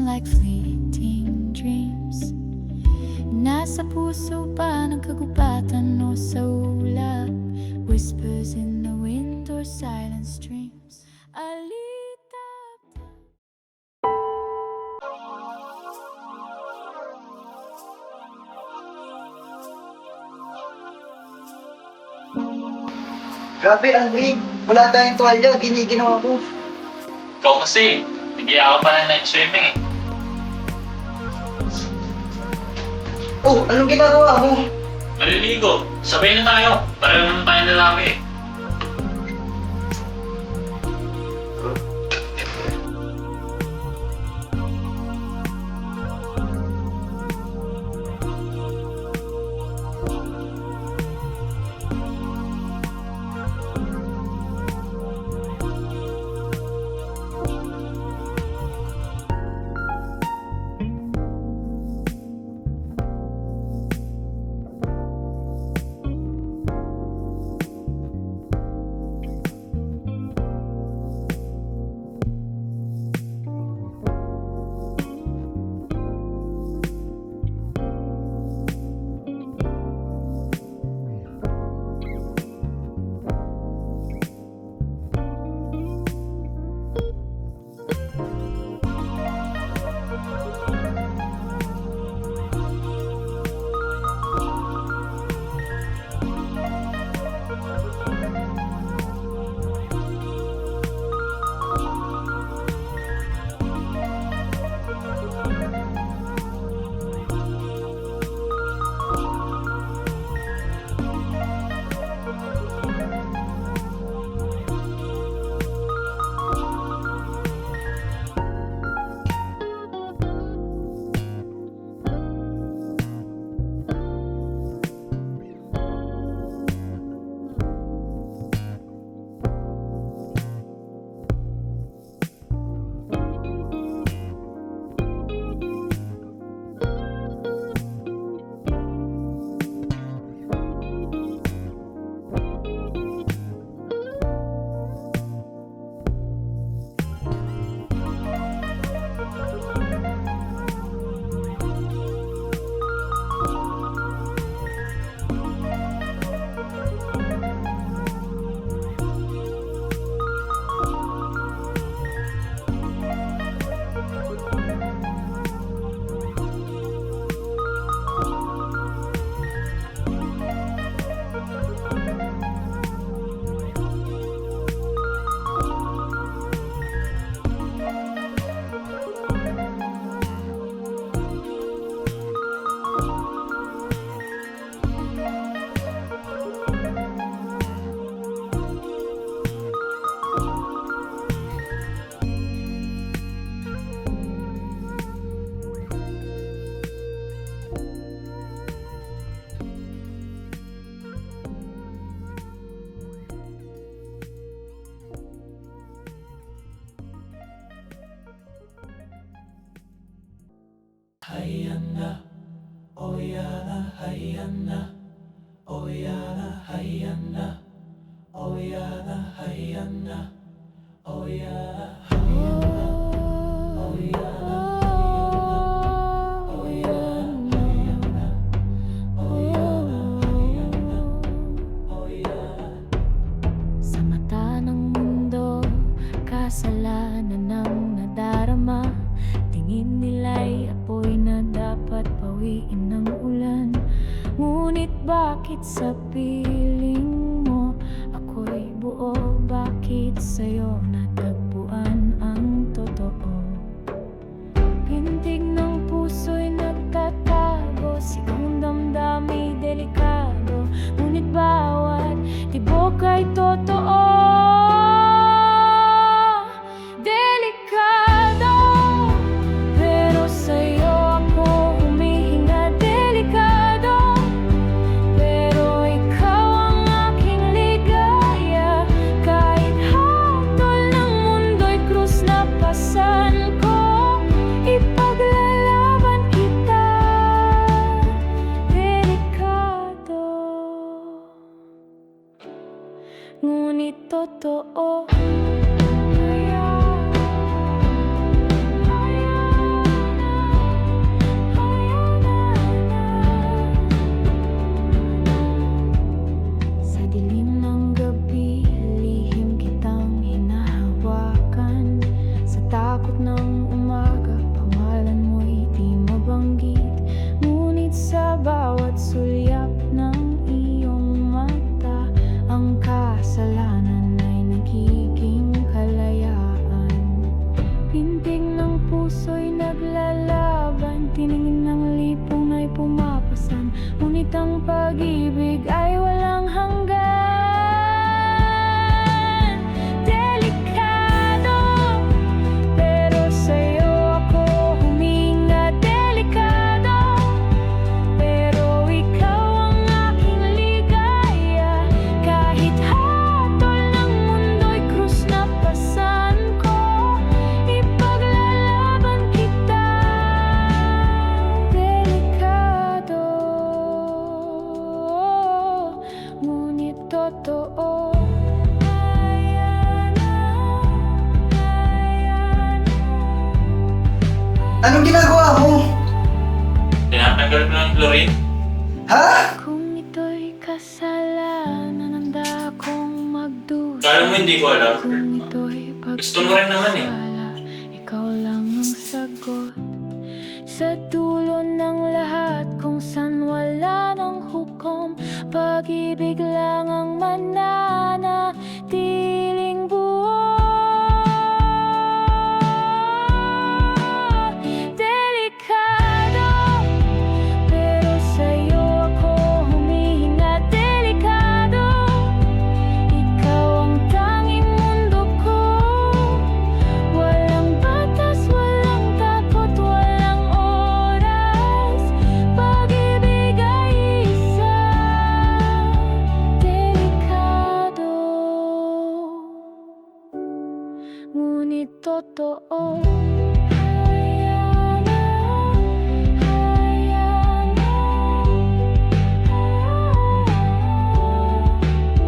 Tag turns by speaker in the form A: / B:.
A: passing like fleeting dreams. Nasa puso ba ng kagubatan o sa ulap? Whispers in the wind or silent streams. Alitap.
B: Grabe, Alvin. Wala tayong tuwalya. Giniginawa ko.
C: Ikaw kasi, nag-iaya ka pa na night swimming eh.
B: Oh, anong ginagawa mo?
C: Maliligo, sabay na tayo. Para naman tayo lalaki eh.
D: Hayana, oyana, hayana, oyana, hayana, oyana, hayana, oyana, hayana, oyana, oyana, hayana, oyana, hayana, oyana.
A: Sa mata ng mundo, kasalanan ng nadarama. Tingin nila'y apoy na dapat pawiin ng ulan. Ngunit bakit sa piling mo ako'y buo? Bakit sa'yo natagpuan ang totoo? Pintig ng puso'y nagtatago, sigang damdamay delikado. Ngunit bawat tibok ay totoo. Delikado, pero sa'yo ako humihinga. Delikado, pero ikaw ang aking ligaya. Kahit hatol ng mundo'y krus na pasan ko, ipaglalaban kita. Delikado, ngunit totoo. tiningin ng lipong na'y pumapasan. Ngunit ang pag-ibig ay walang hanggan. Delikado, pero sa'yo ako huminga. Delikado, pero ikaw ang aking ligaya. Kahit hatol ng mundo'y krus na pasan ko, ipaglalaban kita. Delikado, ngunit totoo.
B: Anong ginagawa mo?
C: Tinatanggal ko ng chlorine.
B: Ha?
A: Kung ito'y kasalanan, handa akong magdusa.
C: Kala mo hindi ko alam?
A: Kung ito'y
C: Gusto mo rin naman eh.
A: pagkakasala, ikaw lang ang sagot. Sa dulo ng lahat, kung saan wala ng hukom, pag-ibig lang ang mananatiling buo. Delikado, pero sa'yo ako humihinga. Delikado, ikaw ang tanging mundo ko. Walang batas, walang takot, walang oras. Pag-ibig ay isa. Delikado, ngunit totoo.